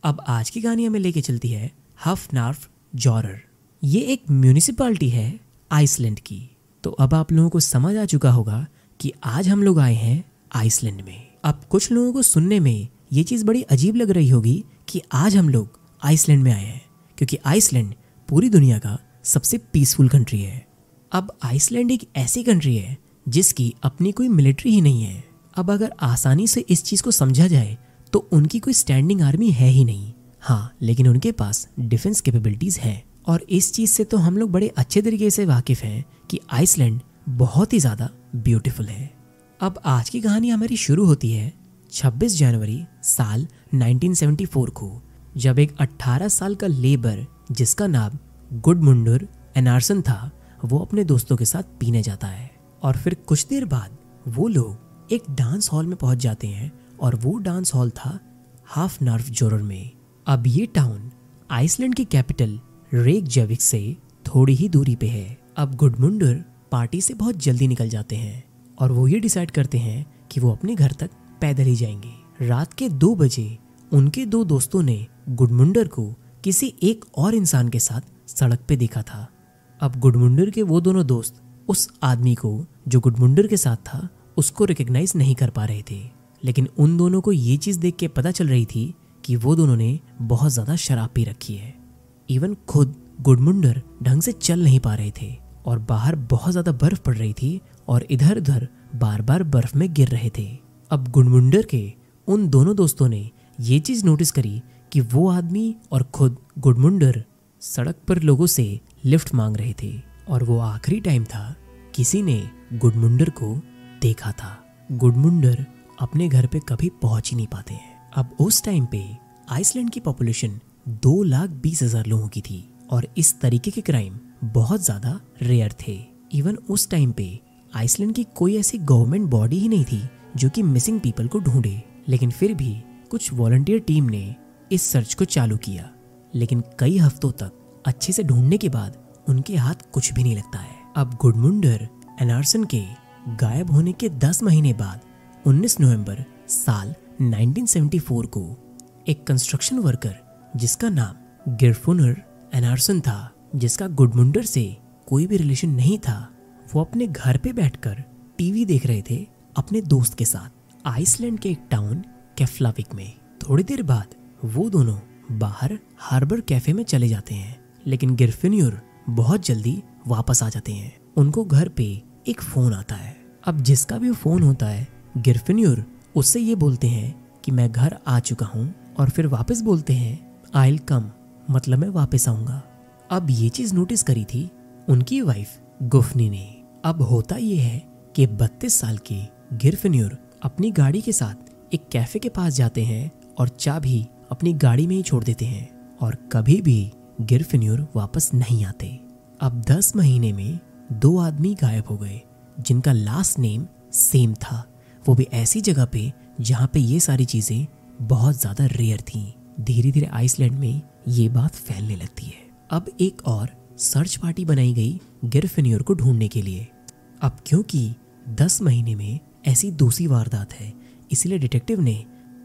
अब आज की कहानी हमें लेके चलती है हफनार्फ जॉरर। ये एक म्यूनिसिपैलिटी है आइसलैंड की। तो अब आप लोगों को समझ आ चुका होगा कि आज हम लोग आए हैं आइसलैंड में। अब कुछ लोगों को सुनने में ये चीज़ बड़ी अजीब लग रही होगी कि आज हम लोग आइसलैंड में आए हैं, क्योंकि आइसलैंड पूरी दुनिया का सबसे पीसफुल कंट्री है। अब आइसलैंड एक ऐसी कंट्री है जिसकी अपनी कोई मिलिट्री ही नहीं है। अब अगर आसानी से इस चीज़ को समझा जाए तो उनकी कोई स्टैंडिंग आर्मी है ही नहीं। हाँ, लेकिन उनके पास डिफेंस कैपेबिलिटीज़ हैं। और इस चीज़ से तो हम लोग बड़े अच्छे तरीके से वाकिफ़ हैं कि आइसलैंड बहुत ही ज़्यादा ब्यूटीफुल है। अब आज की कहानी हमारी शुरू होती है 26 जनवरी साल 1974 को, जब एक 18 साल का लेबर जिसका नाम गुडमुंडर एनार्सन था, वो अपने दोस्तों के साथ पीने जाता है। और फिर कुछ देर बाद वो लोग एक डांस हॉल में पहुंच जाते हैं, और वो डांस हॉल था हफनार्फ जॉरर में। अब ये टाउन आइसलैंड की कैपिटल रेकजाविक से थोड़ी ही दूरी पे है। अब गुडमुंडर पार्टी से बहुत जल्दी निकल जाते हैं और वो ये डिसाइड करते हैं कि वो अपने घर तक पैदल ही जाएंगे। रात के 2 बजे उनके 2 दोस्तों ने गुडमुंडर को किसी एक और इंसान के साथ सड़क पे देखा था। अब गुडमुंडर के वो दोनों दोस्त उस आदमी को जो गुडमुंडर के साथ था उसको रिकग्नाइज नहीं कर पा रहे थे, लेकिन उन दोनों को ये चीज़ देख के पता चल रही थी कि वो दोनों ने बहुत ज़्यादा शराब पी रखी है। इवन खुद गुडमुंडर ढंग से चल नहीं पा रहे थे और बाहर बहुत ज़्यादा बर्फ पड़ रही थी और इधर उधर बार बार बर्फ में गिर रहे थे। अब गुडमुंडर के उन दोनों दोस्तों ने ये चीज़ नोटिस करी कि वो आदमी और खुद गुडमुंडर सड़क पर लोगों से लिफ्ट मांग रहे थे, और वो आखिरी टाइम था किसी ने गुडमुंडर को देखा था। गुडमुंडर अपने घर पे कभी पहुंच ही नहीं पाते हैं। अब उस टाइम पे आइसलैंड की पॉपुलेशन 2,20,000 लोगों की थी और इस तरीके के क्राइम बहुत ज्यादा रेयर थे। इवन उस टाइम पे आइसलैंड की कोई ऐसी गवर्नमेंट बॉडी ही नहीं थी जो कि मिसिंग पीपल को ढूंढे, लेकिन फिर भी कुछ वॉलंटियर टीम ने इस सर्च को चालू किया। लेकिन कई हफ्तों तक अच्छे से ढूंढने के बाद उनके हाथ कुछ भी नहीं लगता है। अब गुडमुंडर एनार्सन के गायब होने के 10 महीने बाद 19 नवंबर साल 1974 को एक कंस्ट्रक्शन वर्कर जिसका नाम गिरफुनर एनार्सन था, जिसका गुडमुंडर से कोई भी रिलेशन नहीं था, वो अपने घर पे बैठकर टीवी देख रहे थे अपने दोस्त के साथ आइसलैंड के एक टाउन केफ्लाविक में। थोड़ी देर बाद वो दोनों बाहर हार्बर कैफे में चले जाते हैं, लेकिन गिरफिन्योर बहुत जल्दी वापस आ जाते हैं। उनको घर पे एक फोन आता है। अब जिसका भी फोन होता है, गिरफिन्योर उससे ये बोलते हैं कि मैं घर आ चुका हूँ, और फिर वापस बोलते हैं आई विल कम, मतलब मैं वापस आऊंगा। अब ये चीज नोटिस करी थी उनकी वाइफ गुफनी ने। अब होता ये है कि 32 साल के गिरफिन्योर अपनी गाड़ी के साथ एक कैफे के पास जाते हैं और चाबी अपनी गाड़ी में ही छोड़ देते हैं, और कभी भी गिरफिन्योर वापस नहीं आते। अब 10 महीने में 2 आदमी गायब हो गए जिनका लास्ट नेम सेम था, वो भी ऐसी जगह पे जहाँ पे ये सारी चीजें बहुत ज्यादा रेयर थीं। धीरे धीरे आइसलैंड में ये बात फैलने लगती है। अब एक और सर्च पार्टी बनाई गई गिरफिन्योर को ढूंढने के लिए। अब क्योंकि 10 महीने में ऐसी दूसरी वारदात है, इसलिए डिटेक्टिव ने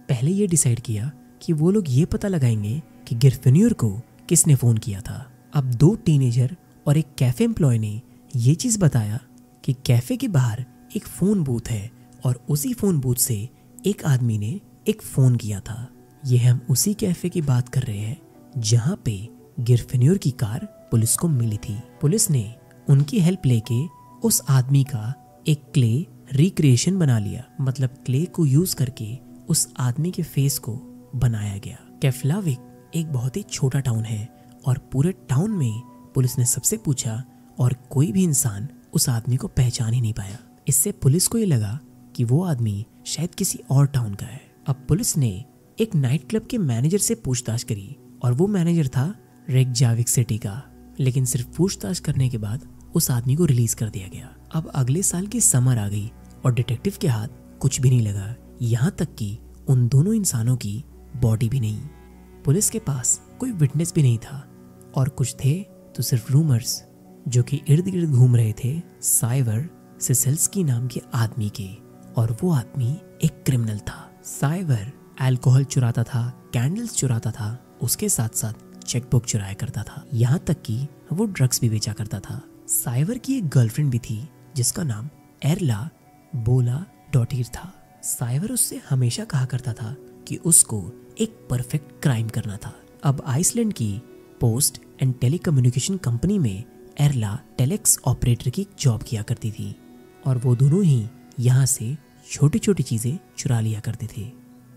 पहले ये डिसाइड किया कि वो लोग ये पता लगाएंगे कि गिरफिन्योर को किसने फोन किया था। अब 2 टीनेजर और एक कैफे एम्प्लॉय ने ये चीज बताया कि कैफे के बाहर एक फोन बूथ है, और उसी फोन बूथ से एक आदमी ने एक फोन किया था। ये हम उसी कैफे की बात कर रहे हैं जहां पे गिरफिन्योर की कार पुलिस को मिली थी। पुलिस ने उनकी हेल्प लेके उस आदमी का एक क्ले रिक्रिएशन बना लिया, मतलब क्ले को यूज करके उस आदमी के फेस को बनाया गया। केफ्लाविक एक बहुत ही छोटा टाउन है, और पूरे टाउन में पुलिस ने सबसे पूछा और कोई भी इंसान उस आदमी को पहचान ही नहीं पाया। इससे पुलिस को ये लगा कि वो आदमी शायद किसी और टाउन का है। अब पुलिस ने एक नाइट क्लब के मैनेजर से पूछताछ करी, और वो मैनेजर था रेकजाविक सिटी का, लेकिन सिर्फ पूछताछ करने के बाद उस आदमी को रिलीज कर दिया गया। अब अगले साल की समर आ गई और डिटेक्टिव के हाथ कुछ भी नहीं लगा, यहाँ तक कि उन दोनों इंसानों की बॉडी भी नहीं। पुलिस के पास कोई विटनेस भी नहीं था, और कुछ थे तो सिर्फ रूमर्स जो कि इर्द गिर्द घूम रहे थे साइवर सिसेल्स्की नाम के आदमी के, और वो आदमी एक क्रिमिनल था। साइवर अल्कोहल चुराता था, कैंडल्स चुराता था, उसके साथ साथ चेकबुक चुराया करता था। यहाँ तक कि वो ड्रग्स भी बेचा करता था। साइवर की एक गर्लफ्रेंड भी थी जिसका नाम एरला बोला डॉटिर था। साइवर उससे हमेशा कहा करता था कि उसको एक परफेक्ट क्राइम करना था। अब आइसलैंड की पोस्ट एंड टेलीकम्युनिकेशन कंपनी में एरला टेलेक्स ऑपरेटर की जॉब किया करती थी और वो दोनों ही यहाँ से छोटी छोटी चीजें चुरा लिया करते थे।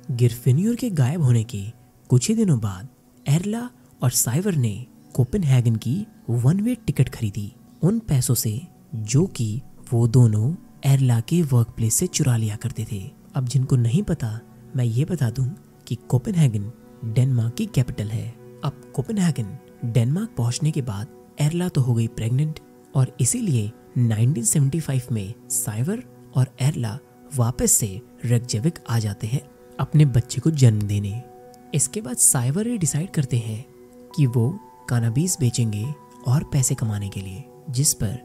गिरफिन्योर के गायब होने के कुछ ही दिनों बाद एरला और साइवर ने कोपेनहेगन की वन वे टिकट खरीदी उन पैसों से जो कि वो दोनों एरला के वर्क प्लेस से चुरा लिया करते थे। अब जिनको नहीं पता मैं ये बता दूं कि कोपेनहेगन डेनमार्क की कैपिटल है। अब कोपेनहेगन डेनमार्क पहुंचने के बाद एरला तो हो गई प्रेग्नेंट और इसीलिए 1975 में साइवर और एरला वापस से रेकजेविक आ जाते हैं अपने बच्चे को जन्म देने। इसके बाद साइवर ये डिसाइड करते हैं कि वो कैनबिस बेचेंगे और पैसे कमाने के लिए, जिस पर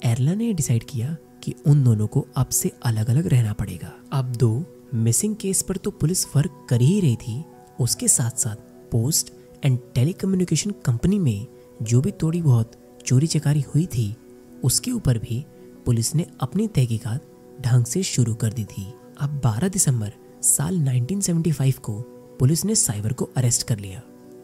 एरला ने डिसाइड किया कि उन दोनों को अब से अलग अलग रहना पड़ेगा। अब दो मिसिंग केस पर तो पुलिस वर्क कर ही रही थी, उसके साथ साथ पोस्ट एंड टेलीकम्युनिकेशन कंपनी में जो भी थोड़ी बहुत चोरी चकारी हुई थी उसके ऊपर भी पुलिस ने अपनी तहकीकात ढंग से शुरू कर दी थी। अब 12 दिसंबर साल 1975 को पुलिस ने साइवर को अरेस्ट कर लिया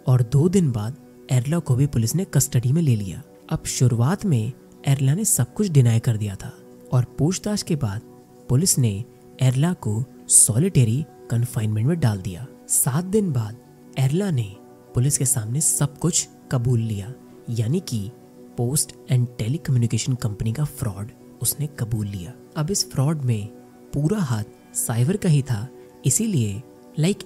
और 2 दिन बाद एरला को भी पुलिस ने कस्टडी में ले लिया। अब शुरुआत में एरला ने सब कुछ डिनाई कर दिया था और पूछताछ के बाद पुलिस ने एरला को सॉलिटरी कन्फाइनमेंट में डाल दिया। 7 दिन बाद एरला ने पुलिस के सामने सब कुछ कबूल लिया, यानी कि पोस्ट एंड टेलीकम्युनिकेशन कंपनी का फ्रॉड उसने कबूल लिया। अब इस फ्रॉड में पूरा हाथ साइवर का ही था, इसीलिए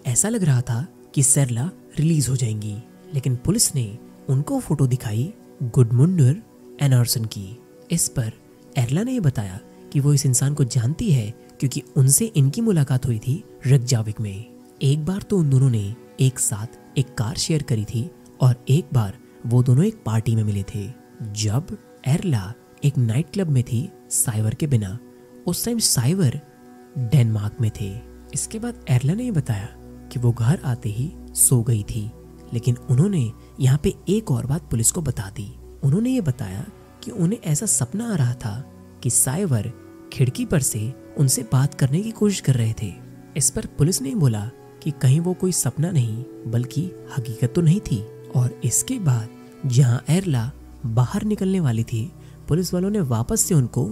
ऐसा लग रहा था कि सेरला रिलीज हो जाएंगी, लेकिन पुलिस ने उनको फोटो दिखाई गुडमुंडर एनर्सन की। इस पर एरला ने यह बताया कि वो इस इंसान को जानती है क्योंकि उनसे इनकी मुलाकात हुई थी रेकजाविक में। एक बार तो उन दोनों ने एक साथ एक कार शेयर करी थी और एक बार वो दोनों एक पार्टी में मिले थे जब एरला एक नाइट क्लब में थी साइवर के बिना। उस टाइम साइवर डेनमार्क में थे। इसके बाद एरला ने बताया कि वो घर आते ही सो गई थी, लेकिन उन्होंने यहाँ पे एक और बात पुलिस को बता दी। उन्होंने ये बताया कि उन्हें ऐसा सपना आ रहा था कि साइवर खिड़की पर से उनसे बात करने की कोशिश कर रहे थे। इस पर पुलिस ने बोला कि कहीं वो कोई सपना नहीं बल्कि हकीकत तो नहीं थी। और इसके बाद जहाँ एरला बाहर निकलने वाली थी, पुलिस वालों ने वापस से उनको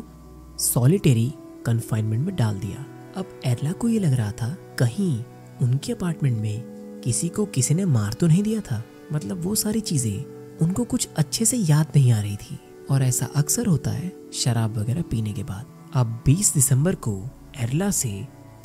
सॉलिटरी कन्फाइनमेंट में डाल दिया। अब एरला को ये लग रहा था कहीं उनके अपार्टमेंट में किसी ने मार तो नहीं दिया था। मतलब वो सारी चीजें उनको कुछ अच्छे से याद नहीं आ रही थी और ऐसा अक्सर होता है शराब वगैरह पीने के बाद। अब 20 दिसंबर को एरला से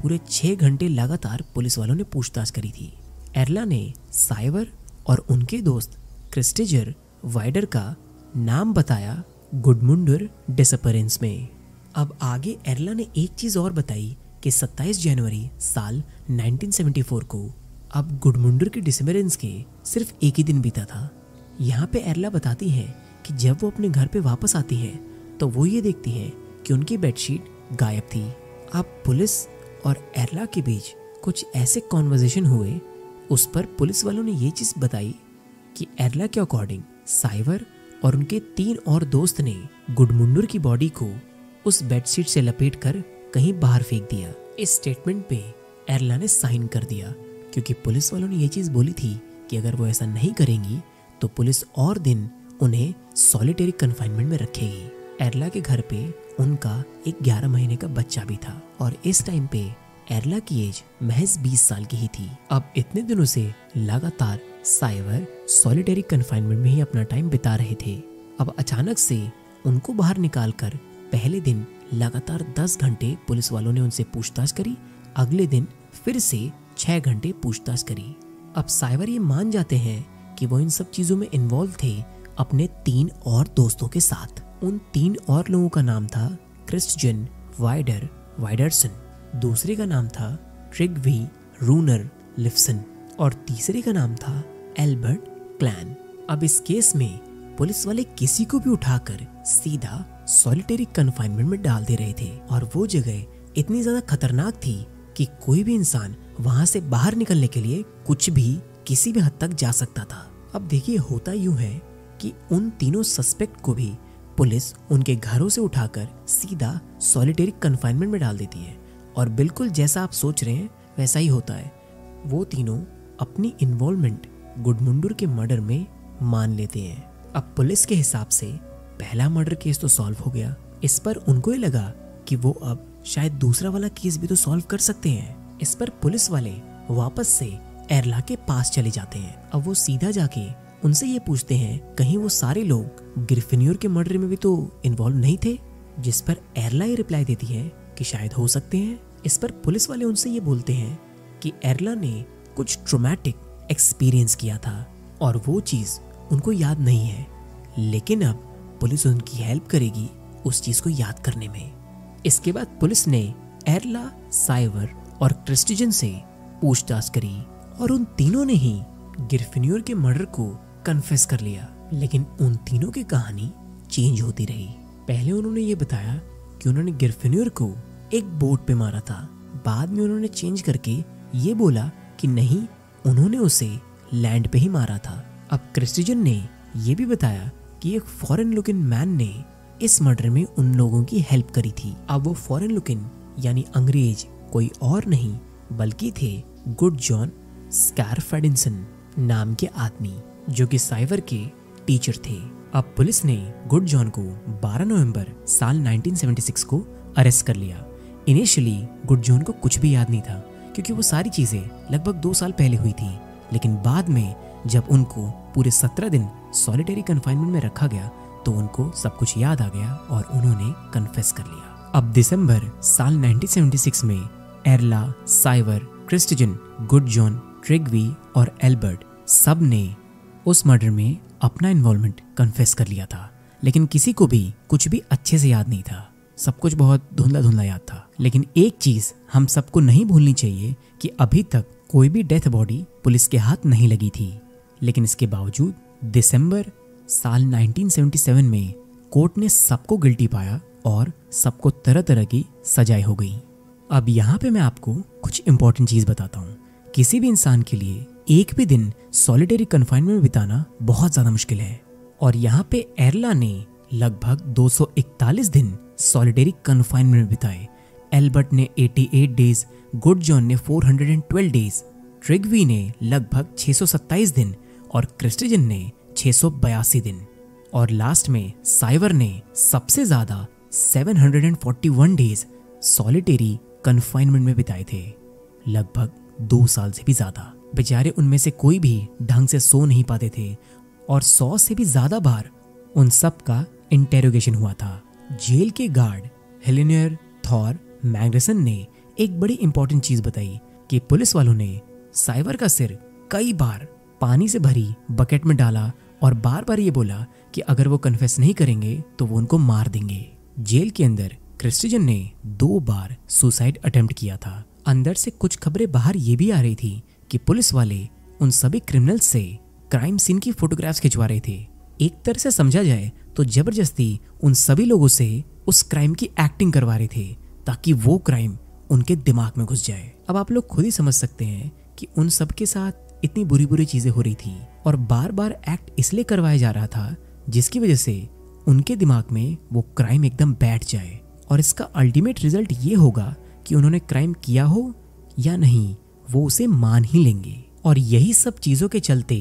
पूरे 6 घंटे लगातार पुलिस वालों ने पूछताछ करी थी। एरला ने साइवर और उनके दोस्त क्रिस्टेजर वाइडर का नाम बताया गुडमुंडर डिसअपरेंस में। अब आगे एरला ने एक चीज और बताई कि 27 जनवरी साल 1974 को अब गुडमुंडर के डिसअपरेंस के सिर्फ एक ही दिन बीता था। यहाँ पे एरला बताती है कि जब वो अपने घर पे वापस आती है तो वो ये देखती है कि उनकी बेडशीट गायब थी। अब पुलिस और एरला के बीच कुछ ऐसे कॉन्वर्सेशन हुए, उस पर पुलिस वालों ने ये चीज बताई कि एरला के अकॉर्डिंग साइवर और उनके 3 और दोस्त ने गुडमुंडर की बॉडी को उस बेडशीट से लपेटकर कहीं बाहर फेंक दिया। इस स्टेटमेंट पे एरला ने साइन कर दिया क्योंकि पुलिस वालों ने ये चीज बोली थी कि अगर वो ऐसा नहीं करेंगी तो पुलिस और दिन उन्हें सॉलिटरी कन्फाइनमेंट में रखेगी। एरला के घर पे उनका एक 11 महीने का बच्चा भी था और इस टाइम पे एरला की एज महज 20 साल की ही थी। अब इतने दिनों से लगातार साइवर सॉलिटरी कन्फाइनमेंट में ही अपना टाइम बिता रहे थे। अब अचानक से उनको बाहर निकालकर पहले दिन लगातार 10 घंटे पुलिस वालों ने उनसे पूछताछ करी, अगले दिन फिर से 6 घंटे पूछताछ करी। अब साइवर ये मान जाते हैं कि वो इन सब चीजों में इन्वॉल्व थे अपने 3 और दोस्तों के साथ। उन 3 और लोगों का नाम था क्रिस्टजन वाइडरसन, दूसरे का नाम था ट्रिगवी रूनर लिफ्सन और तीसरे का नाम था एल्बर्ट क्लैन। अब इस केस में पुलिस वाले किसी को भी उठाकर सीधा सॉलिटरी कन्फाइनमेंट में डाल दे रहे थे और वो जगह इतनी ज्यादा खतरनाक थी कि कोई भी इंसान वहां से बाहर निकलने के लिए कुछ भी किसी भी हद तक जा सकता था। अब देखिए, होता यूं है कि उन तीनों सस्पेक्ट को भी पुलिस उनके घरों से उठाकर सीधा सॉलिटरी कन्फाइनमेंट में डाल देती है। और बिल्कुल जैसा आप सोच रहे हैं वैसा ही होता है। वो तीनों अपनी इन्वॉल्वमेंट गुडमुंडुर के मर्डर में मान लेते हैं। अब पुलिस के हिसाब से पहला मर्डर केस तो सॉल्व हो गया। इस पर उनको ही लगा कि वो अब शायद दूसरा वाला केस भी तो सॉल्व कर सकते हैं। इस पर पुलिस वाले वापस से एरला के पास चले जाते हैं। अब वो सीधा जाके उनसे ये पूछते हैं कहीं वो सारे लोग ग्रिफिन्योर के मर्डर में भी तो इन्वॉल्व नहीं थे, जिस पर एरला ये रिप्लाई देती है कि शायद हो सकते हैं। इस पर पुलिस वाले उनसे ये बोलते हैं कि एरला ने कुछ ट्रॉमेटिक एक्सपीरियंस किया था और वो चीज उनको याद नहीं है, लेकिन अब पुलिस उनकी हेल्प करेगी उस चीज को याद करने में। इसके बाद पुलिस ने एरला, साइवर और क्रिस्टिजन से पूछताछ करी और उन तीनों ने ही ग्रिफिन्योर के मर्डर को कन्फेस कर लिया। लेकिन उन तीनों की कहानी चेंज होती रही। पहले उन्होंने ये बताया कि उन्होंने ग्रिफिन्योर को एक बोट पे मारा था। बाद में उन्होंने चेंज करके ये बोला कि नहीं, उन्होंने उसे लैंड पे ही मारा था। अब क्रिस्टिजन ने ये भी बताया कि एक फॉरेन लुकिंग मैन ने इस मर्डर में उन लोगों की हेल्प करी थी। अब वो फॉरेन लुकिंग यानी अंग्रेज कोई और नहीं बल्कि थे गुड जॉन स्कैरफेडिंसन नाम के आदमी, जो कि साइवर के टीचर थे। अब पुलिस ने गुड जॉन को 12 नवंबर साल 1976 को अरेस्ट कर लिया। इनिशियली गुड जॉन को कुछ भी याद नहीं था क्योंकि वो सारी चीजें लगभग 2 साल पहले हुई थी। लेकिन बाद में जब उनको पूरे 17 दिन सॉलिटरी कन्फाइनमेंट में रखा गया तो उनको सब कुछ याद आ गया और उन्होंने कन्फेस कर लिया। अब दिसंबर साल 1976 में एरला, साइवर, क्रिस्टिजन, गुड जॉन, ट्रिग्वी और एल्बर्ट सब ने उस मर्डर में अपना इन्वॉल्वमेंट कन्फेस कर लिया था। लेकिन किसी को भी कुछ भी अच्छे से याद नहीं था, सब कुछ बहुत धुंधला धुंधला याद था। लेकिन एक चीज हम सबको नहीं भूलनी चाहिए कि अभी तक कोई भी डेथ बॉडी पुलिस के हाथ नहीं लगी थी। लेकिन इसके बावजूद दिसंबर साल 1977 में कोर्ट ने सबको गिल्टी पाया और सबको तरह तरह की सजाएं हो गई। अब यहाँ पे मैं आपको कुछ इंपॉर्टेंट चीज बताता हूँ। किसी भी इंसान के लिए एक भी दिन सॉलिटरी कन्फाइनमेंट में बिताना बहुत ज्यादा मुश्किल है और यहाँ पे एरला ने लगभग 241 दिन सॉलिटरी कन्फाइनमेंट में बिताए। एल्बर्ट ने 88 डेज, गुड जॉन ने 412 डेज, ट्रिग्वी ने लगभग 627 दिन और क्रिस्टिजन ने 682 दिन और लास्ट में साइवर ने सबसे ज्यादा 741 डेज सॉलिटरी कन्फाइनमेंट में बिताए थे, लगभग 2 साल से भी ज्यादा। बेचारे उनमें से कोई भी ढंग से सो नहीं पाते थे और 100 से भी ज्यादा बार उन सब का इंटेरोगेशन हुआ था। जेल के गार्ड हेलेनियर थॉर मैग्नेसन ने एक बड़ी इंपॉर्टेंट चीज बताई कि पुलिस वालों ने साइवर का सिर कई बार पानी से भरी बकेट में डाला और बार बार ये बोला कि अगर वो कन्फेस नहीं करेंगे तो वो उनको मार देंगे। जेल के अंदर क्रिस्टिजन ने 2 बार सुसाइड अटेम्प्ट किया था। अंदर से कुछ खबरें बाहर ये भी आ रही थी कि पुलिस वाले उन सभी क्रिमिनल्स से क्राइम सीन की फोटोग्राफ्स खिंचवा रहे थे। एक तरह से समझा जाए तो जबरदस्ती उन सभी लोगों से उस क्राइम की एक्टिंग करवा रहे थे ताकि वो क्राइम उनके दिमाग में घुस जाए। अब आप लोग खुद ही समझ सकते हैं कि उन सब के साथ इतनी बुरी बुरी चीजें हो रही थी और बार बार एक्ट इसलिए करवाया जा रहा था जिसकी वजह से उनके दिमाग में वो क्राइम एकदम बैठ जाए और इसका अल्टीमेट रिजल्ट ये होगा कि उन्होंने क्राइम किया हो या नहीं, वो उसे मान ही लेंगे। और यही सब चीजों के चलते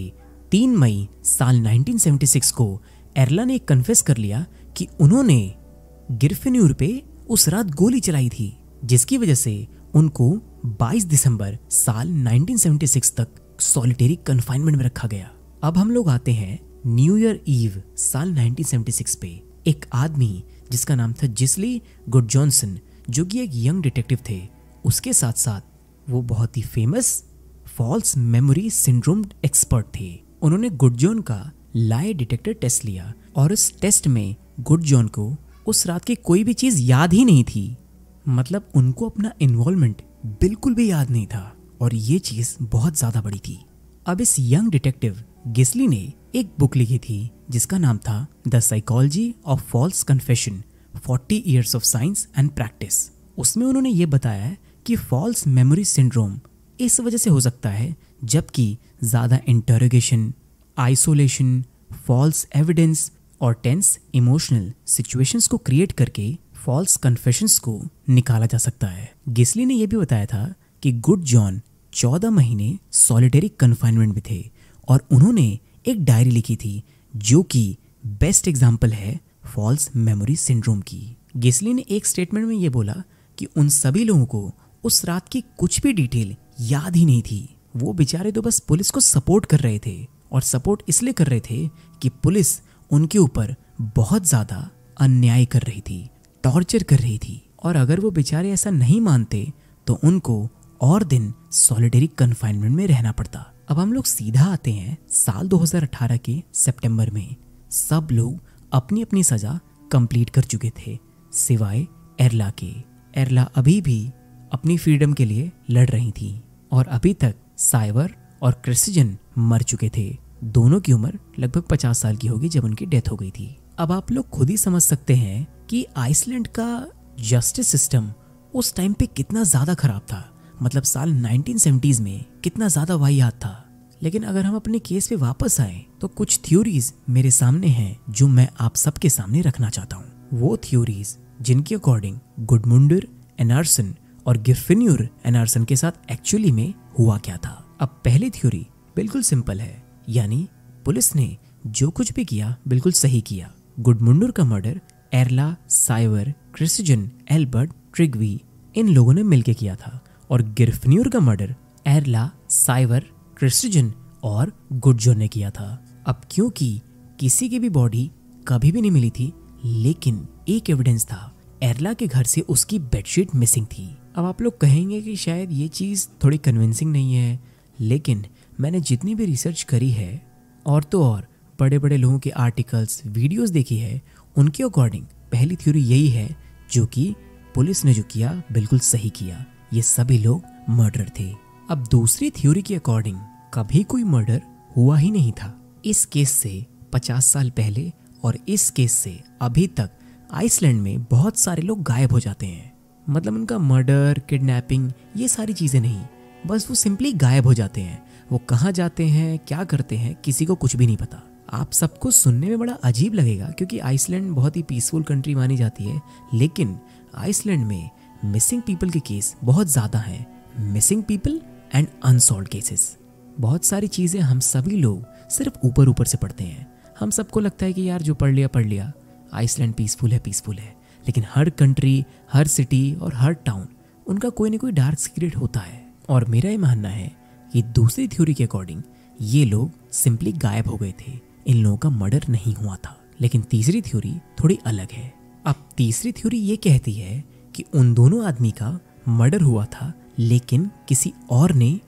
3 मई साल 1976 को एरला ने कन्फेस कर लिया कि उन्होंने ग्रिफिन्योर पे उस रात गोली चलाई थी, जिसकी वजह से उनको 22 दिसंबर साल 1976 तक सॉलिटरी कन्फाइनमेंट में रखा गया। अब हम लोग आते हैं न्यू ईयर ईव साल 1976 पे। एक आदमी जिसका नाम था जिस्ली गुड जॉनसन, जो कि एक यंग डिटेक्टिव थे, उसके साथ साथ वो बहुत ही famous false memory syndrome expert थे। उन्होंने गुड जॉन का लाई डिटेक्टर टेस्ट लिया और उस टेस्ट में गुड जॉन को उस रात की कोई भी चीज याद ही नहीं थी। मतलब उनको अपना इन्वॉल्वमेंट बिल्कुल भी याद नहीं था और ये चीज बहुत ज्यादा बड़ी थी। अब इस यंग डिटेक्टिव गिस्ली ने एक बुक लिखी थी जिसका नाम था the psychology of false confession 40 years of science and practice. उसमें उन्होंने ये बताया कि फॉल्स मेमोरी सिंड्रोम इस वजह से हो सकता है, जबकि ज़्यादा इंटरोगेशन, आइसोलेशन, फॉल्स एविडेंस और टेंस इमोशनल सिचुएशंस को क्रिएट करके फॉल्स कन्फेशंस को निकाला जा सकता है। गिस्ली ने यह भी बताया था कि गुड जॉन 14 महीने सॉलिटरी कन्फाइनमेंट में थे और उन्होंने एक डायरी लिखी थी जो कि बेस्ट एग्जाम्पल है फॉल्स मेमोरी सिंड्रोम की। गिस्ली ने एक स्टेटमेंट में ये बोला कि उन सभी लोगों को उस रात की कुछ भी डिटेल याद ही नहीं थी। वो बेचारे तो बस पुलिस को सपोर्ट कर रहे थे, और सपोर्ट इसलिए कर रहे थे कि पुलिस उनके ऊपर बहुत ज़्यादा अन्याय कर रही थी, टॉर्चर कर रही थी, और अगर वो बेचारे ऐसा नहीं मानते तो उनको और दिन सॉलिटरी कन्फाइनमेंट में रहना पड़ता। अब हम लोग सीधा आते हैं साल 2018 के सितंबर में। सब लोग अपनी अपनी सजा कंप्लीट कर चुके थे सिवाय एरला के। एरला अभी भी अपनी फ्रीडम के लिए लड़ रही थी और अभी तक साइवर और क्रिस्टिजन मर चुके थे। दोनों की उम्र लगभग 50 साल की होगी जब उनकी डेथ हो गई थी। अब आप लोग खुद ही समझ सकते हैं कि आइसलैंड का जस्टिस सिस्टम उस टाइम पे कितना ज़्यादा खराब था। मतलब साल 1970s में कितना ज़्यादा वाहियात था। लेकिन अगर हम अपने केस पे वापस आए तो कुछ थ्योरीज मेरे सामने हैं जो मैं आप सबके सामने रखना चाहता हूँ। वो थ्योरीज जिनके अकॉर्डिंग गुडमुंडर एनार्सन और गिरफिन्यूर एनार्सन के साथ एक्चुअली में हुआ क्या था। अब पहली थ्योरी बिल्कुल सिंपल है, यानी पुलिस ने जो कुछ भी किया बिल्कुल सही किया। गुडमुंडर का मर्डर एरला, साइवर, क्रिस्टिजन, एल्बर्ट, ट्रिग्वी इन लोगों ने मिलकर किया था, और गिरफिन्यूर का मर्डर एरला, साइवर, क्रिस्टिजन और गुडजॉन ने किया था। अब क्योंकि किसी की भी बॉडी कभी भी नहीं मिली थी, लेकिन एक एविडेंस था, एरला के घर से उसकी बेडशीट मिसिंग थी। अब आप लोग कहेंगे कि शायद ये चीज़ थोड़ी कन्विंसिंग नहीं है, लेकिन मैंने जितनी भी रिसर्च करी है और तो और बड़े बड़े लोगों के आर्टिकल्स, वीडियोस देखी है, उनके अकॉर्डिंग पहली थ्योरी यही है जो कि पुलिस ने जो किया बिल्कुल सही किया। ये सभी लोग मर्डर थे। अब दूसरी थ्योरी के अकॉर्डिंग कभी कोई मर्डर हुआ ही नहीं था। इस केस से 50 साल पहले और इस केस से अभी तक आइसलैंड में बहुत सारे लोग गायब हो जाते हैं। मतलब उनका मर्डर, किडनैपिंग, ये सारी चीज़ें नहीं, बस वो सिंपली गायब हो जाते हैं। वो कहाँ जाते हैं, क्या करते हैं, किसी को कुछ भी नहीं पता। आप सबको सुनने में बड़ा अजीब लगेगा क्योंकि आइसलैंड बहुत ही पीसफुल कंट्री मानी जाती है, लेकिन आइसलैंड में मिसिंग पीपल के केस बहुत ज़्यादा हैं। Missing people and unsolved cases. बहुत सारी चीज़ें हम सभी लोग सिर्फ ऊपर ऊपर से पढ़ते हैं। हम सबको लगता है कि यार जो पढ़ लिया, आइसलैंड पीसफुल है, लेकिन हर कंट्री, हर सिटी और हर टाउन उनका कोई ना कोई डार्क सीक्रेट होता है। और मेरा ये मानना है कि दूसरी थ्योरी के अकॉर्डिंग ये लोग सिंपली गायब हो गए थे, इन लोगों का मर्डर नहीं हुआ था। लेकिन तीसरी थ्योरी थोड़ी अलग है। अब तीसरी थ्योरी ये कहती है कि उन दोनों आदमी का मर्डर हुआ था, लेकिन किसी और ने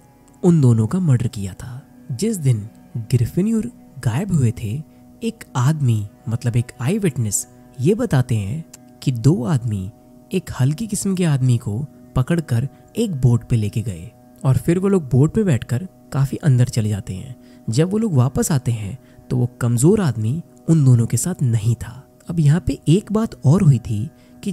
उन दोनों का मर्डर किया था। जिस दिन गिरफिन्यूर गायब हुए थे, एक आदमी, मतलब एक आई विटनेस, ये बताते हैं कि दो आदमी एक हल्की किस्म के आदमी को पकड़कर एक बोट पे लेके गए और फिर वो लोग बोट पे बैठकर काफी अंदर चले जाते हैं। जब वो लोग वापस आते हैं तो वो कमजोर आदमी उन दोनों के साथ नहीं था। अब यहाँ पे एक बात और हुई थी कि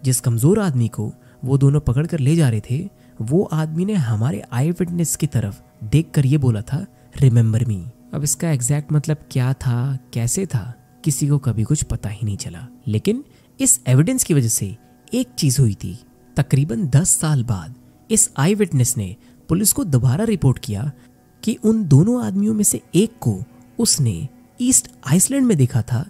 जिस कमजोर आदमी को वो दोनों पकड़ कर ले जा रहे थे, वो आदमी ने हमारे आई विटनेस की तरफ देखकर ये बोला था, रिमेंबर मी। अब इसका एग्जैक्ट मतलब क्या था, कैसे था, किसी को कभी कुछ पता ही नहीं चला। लेकिन इस एविडेंस की वजह से एक चीज हुई थी। तकरीबन 10 साल बाद इस आई विटनेस ने पुलिस को दोबारा रिपोर्ट किया कि उन दोनों आदमियों में से एक को उसने ईस्ट आइसलैंड में देखा था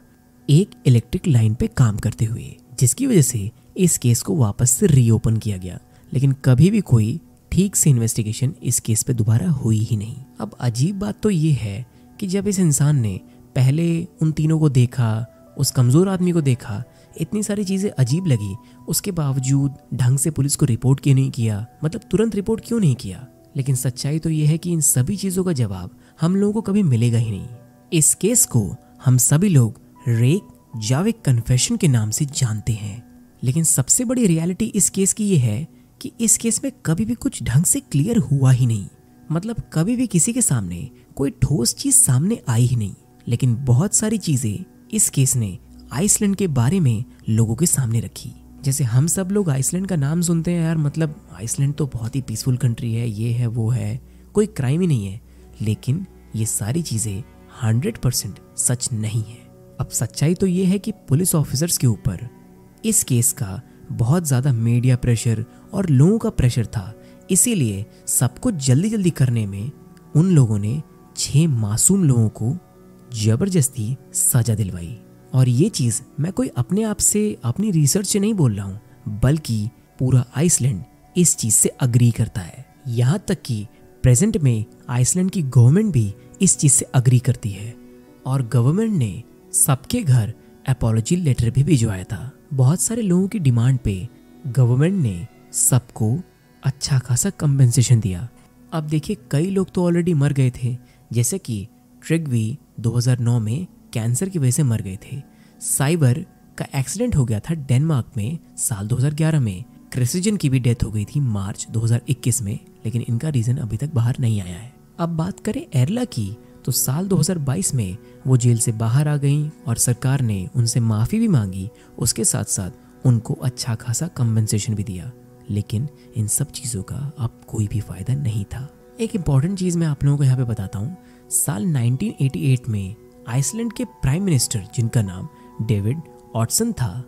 एक इलेक्ट्रिक लाइन पे काम करते हुए, जिसकी वजह से इस केस को वापस से रीओपन किया गया। लेकिन कभी भी कोई ठीक से इन्वेस्टिगेशन इस केस पे दोबारा हुई ही नहीं। अब अजीब बात तो ये है कि जब इस इंसान ने पहले उन तीनों को देखा, उस कमजोर आदमी को देखा, इतनी सारी चीजें अजीब लगी, उसके बावजूद ढंग से पुलिस को रिपोर्ट क्यों नहीं किया, मतलब तुरंत रिपोर्ट क्यों नहीं किया। लेकिन सच्चाई तो यह है कि इन सभी चीजों का जवाब हम लोगों को कभी मिलेगा ही नहीं। इस केस को हम सभी लोग रेक जाविक कन्फेशन के नाम से जानते हैं, लेकिन सबसे बड़ी रियलिटी इस केस की यह है कि इस केस में कभी भी कुछ ढंग से क्लियर हुआ ही नहीं। मतलब कभी भी किसी के सामने कोई ठोस चीज सामने आई ही नहीं। लेकिन बहुत सारी चीजें इस केस ने आइसलैंड के बारे में लोगों के सामने रखी। जैसे हम सब लोग आइसलैंड का नाम सुनते हैं यार, मतलब आइसलैंड तो बहुत ही पीसफुल कंट्री है, ये है वो है, कोई क्राइम ही नहीं है। लेकिन ये सारी चीजें 100% सच नहीं है। अब सच्चाई तो ये है कि पुलिस ऑफिसर्स के ऊपर इस केस का बहुत ज्यादा मीडिया प्रेशर और लोगों का प्रेशर था, इसीलिए सब कुछ जल्दी जल्दी करने में उन लोगों ने 6 मासूम लोगों को जबरदस्ती सजा दिलवाई। और ये चीज मैं कोई अपने आप से अपनी रिसर्च से नहीं बोल रहा हूँ, बल्कि पूरा आइसलैंड इस चीज से अग्री करता है। यहाँ तक कि प्रेजेंट में आइसलैंड की गवर्नमेंट भी इस चीज से अग्री करती है और गवर्नमेंट ने सबके घर अपॉलॉजी लेटर भी भिजवाया था। बहुत सारे लोगों की डिमांड पे गवर्नमेंट ने सबको अच्छा खासा कंपेंसेशन दिया। अब देखिए, कई लोग तो ऑलरेडी मर गए थे, जैसे कि ट्रिगवी 2009 में कैंसर की वजह से मर गए थे। साइबर का एक्सीडेंट हो गया था डेनमार्क में साल 2011 में। क्रिसिजन की भी डेथ हो गई थी मार्च 2021 में, लेकिन इनका रीजन अभी तक बाहर नहीं आया है। अब बात करें एरला की, तो साल 2022 में वो जेल से बाहर आ गई और सरकार ने उनसे माफी भी मांगी, उसके साथ साथ उनको अच्छा खासा कंपेंसेशन भी दिया। लेकिन इन सब चीजों का अब कोई भी फायदा नहीं था। एक इम्पॉर्टेंट चीज मैं आप लोगों को यहाँ पे बताता हूँ। साल 1988 में आइसलैंड के प्राइम मिनिस्टर, जिनका नाम डेविड ऑटसन था,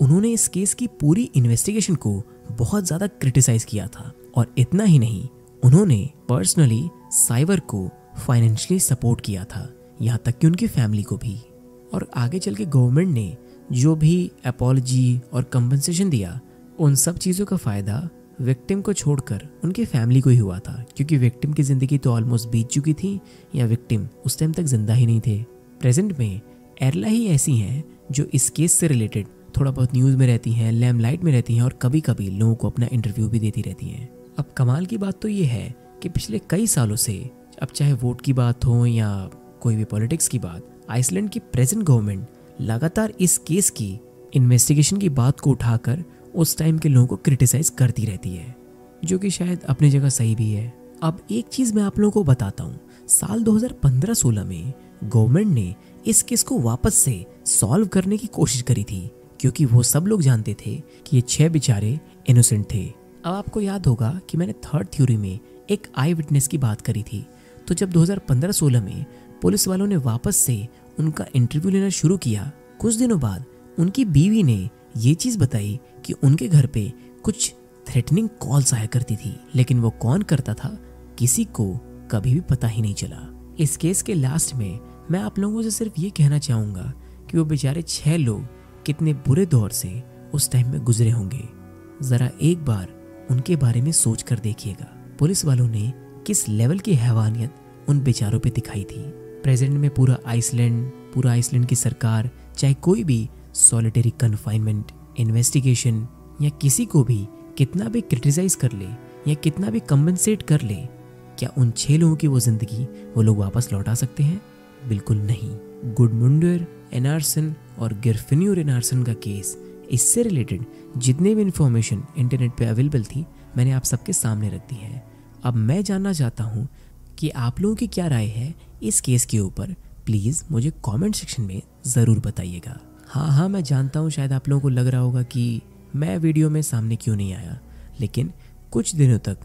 उन्होंने इस केस की पूरी इन्वेस्टिगेशन को बहुत ज्यादा क्रिटिसाइज किया था। और इतना ही नहीं, उन्होंने पर्सनली साइबर को फाइनेंशियली सपोर्ट किया था, यहाँ तक कि उनकी फैमिली को भी। और आगे चल के गवर्नमेंट ने जो भी अपॉलॉजी और कंपनसेशन दिया, उन सब चीज़ों का फ़ायदा विक्टिम को छोड़कर उनकी फैमिली को ही हुआ था, क्योंकि विक्टिम की ज़िंदगी तो ऑलमोस्ट बीत चुकी थी या विक्टिम उस टाइम तक जिंदा ही नहीं थे। प्रेजेंट में एरला ही ऐसी हैं जो इस केस से रिलेटेड थोड़ा बहुत न्यूज़ में रहती हैं, लैम्पलाइट में रहती हैं और कभी कभी लोगों को अपना इंटरव्यू भी देती रहती हैं। अब कमाल की बात तो ये है कि पिछले कई सालों से, अब चाहे वोट की बात हो या कोई भी पॉलिटिक्स की बात, आइसलैंड की प्रेजेंट गवर्नमेंट लगातार इस केस की इन्वेस्टिगेशन की बात को उठाकर उस टाइम के लोगों को क्रिटिसाइज करती रहती है, जो कि शायद अपनी जगह सही भी है। अब एक चीज़ मैं आप लोगों को बताता हूँ। साल 2015-16 में गवर्नमेंट ने इस केस को वापस से सॉल्व करने की कोशिश करी थी, क्योंकि वो सब लोग जानते थे कि ये 6 बेचारे इनोसेंट थे। अब आपको याद होगा कि मैंने थर्ड थ्योरी में एक आई विटनेस की बात करी थी। तो जब 2015-16 में पुलिस वालों ने वापस से उनका इंटरव्यू लेना शुरू किया, कुछ दिनों बाद उनकी बीवी ने ये चीज़ बताई कि उनके घर पे कुछ थ्रेटनिंग कॉल्स आया करती थी, लेकिन वो कौन करता था किसी को कभी भी पता ही नहीं चला। इस केस के लास्ट में मैं आप लोगों से सिर्फ ये कहना चाहूँगा कि वो बेचारे 6 लोग कितने बुरे दौर से उस टाइम में गुजरे होंगे। ज़रा एक बार उनके बारे में सोच कर देखिएगा, पुलिस वालों ने किस लेवल की हैवानियत उन बेचारों पे दिखाई थी। प्रेजेंट में पूरा आइसलैंड की सरकार चाहे कोई भी सॉलिटरी कन्फाइनमेंट, इन्वेस्टिगेशन या किसी को भी कितना भी क्रिटिसाइज कर ले या कितना भी कंपनसेट कर ले, क्या उन 6 लोगों की वो जिंदगी वो लोग वापस लौटा सकते हैं? बिल्कुल नहीं। गुडमुंडर एनार्सन और गिरफिन्योर एनार्सन का केस, इससे रिलेटेड जितने भी इंफॉर्मेशन इंटरनेट पे अवेलेबल थी, मैंने आप सबके सामने रख दी है। अब मैं जानना चाहता हूँ कि आप लोगों की क्या राय है इस केस के ऊपर। प्लीज़ मुझे कमेंट सेक्शन में ज़रूर बताइएगा। हाँ, मैं जानता हूँ शायद आप लोगों को लग रहा होगा कि मैं वीडियो में सामने क्यों नहीं आया, लेकिन कुछ दिनों तक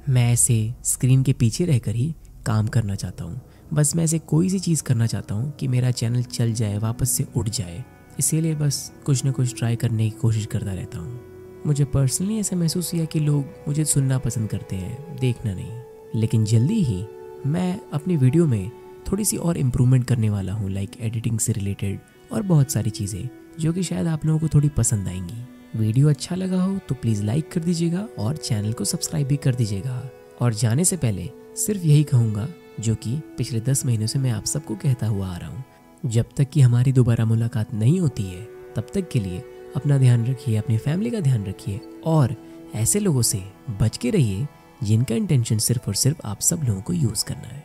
मैं ऐसे स्क्रीन के पीछे रहकर ही काम करना चाहता हूँ। बस मैं ऐसे कोई सी चीज़ करना चाहता हूँ कि मेरा चैनल चल जाए, वापस से उठ जाए। इसीलिए बस कुछ ना कुछ ट्राई करने की कोशिश करता रहता हूँ। मुझे पर्सनली ऐसा महसूस किया कि लोग मुझे सुनना पसंद करते हैं, देखना नहीं। लेकिन जल्दी ही मैं अपनी वीडियो में थोड़ी सी और इम्प्रूवमेंट करने वाला हूँ, लाइक एडिटिंग से रिलेटेड और बहुत सारी चीज़ें जो कि शायद आप लोगों को थोड़ी पसंद आएंगी। वीडियो अच्छा लगा हो तो प्लीज़ लाइक कर दीजिएगा और चैनल को सब्सक्राइब भी कर दीजिएगा। और जाने से पहले सिर्फ यही कहूँगा जो कि पिछले 10 महीनों से मैं आप सबको कहता हुआ आ रहा हूँ, जब तक कि हमारी दोबारा मुलाकात नहीं होती है तब तक के लिए अपना ध्यान रखिए, अपनी फैमिली का ध्यान रखिए और ऐसे लोगों से बच के रहिए जिनका इंटेंशन सिर्फ और सिर्फ आप सब लोगों को यूज़ करना है।